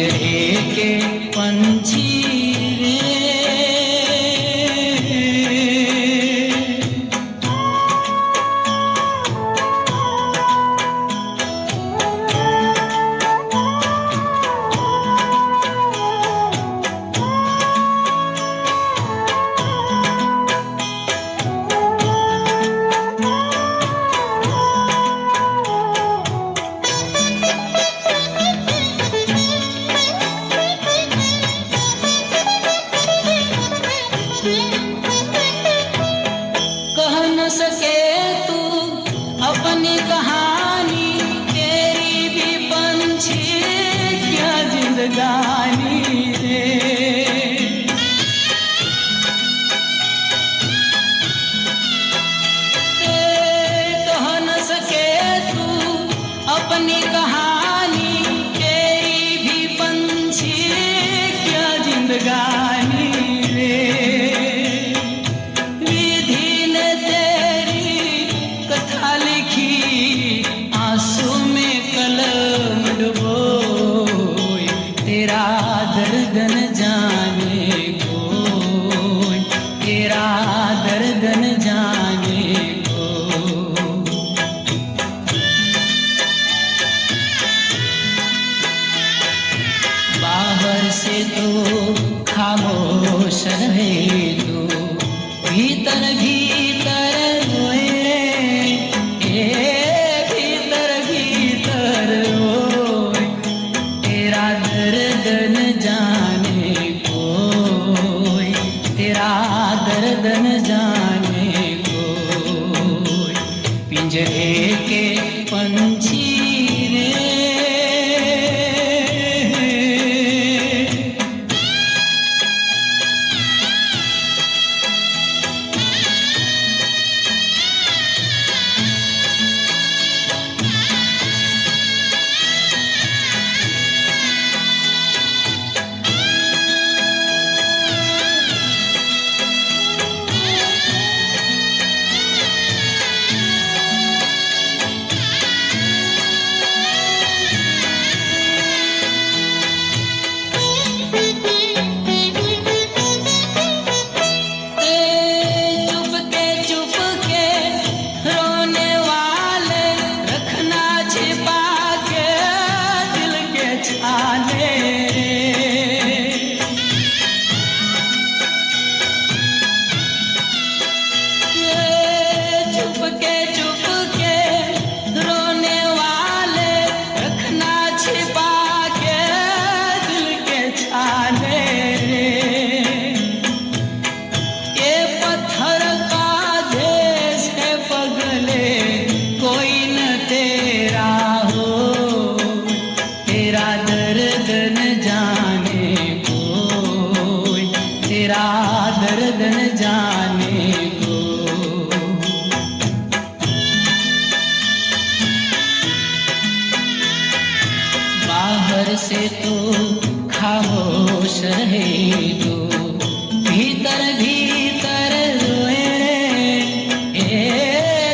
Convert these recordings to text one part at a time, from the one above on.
पिंजरे के पंछी कह न सके तू अपनी कहानी, तेरी भी पंछी क्या जिंदगानी रे। कह न सके तू अपनी कहानी, तेरी भी पंछी क्या जिंदगानी रे। आंसू में कलम डुबोई, तेरा दर्द न जाने कोई, तेरा दर्द न जाने कोई। बाहर से तो खामोश रहे तू, भीतर भीतर रोए रे। दर्द न जाने कोई, पिंजरे के पंछी रे। तेरा दर्द न जाने को। बाहर से तो खामोश रहे तो, भीतर भीतर रोए रे।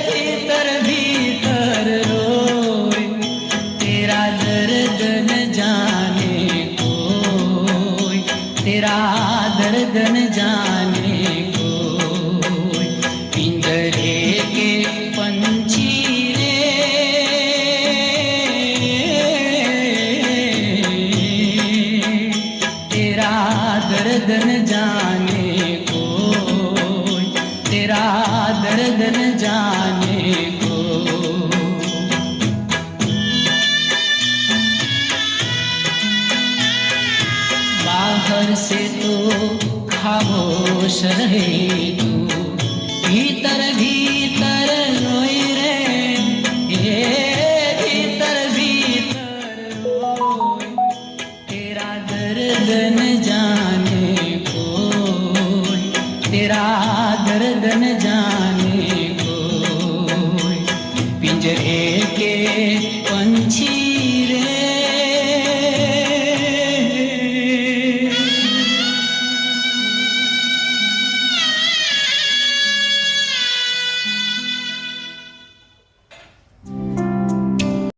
भीतर भीतर रोए, तेरा दर्द न जाने कोई, तेरा दर्द न जाने कोई। पिंजरे के पंछी रे, तेरा दर्द न जाने कोई, तेरा दर्द न जाने कोई। बाहर से तो खामोश रहे तू, भीतर भीतर रोए रे। भीतर भीतर रोए, तेरा दर्द न जाने कोई, तेरा दर्द न जाने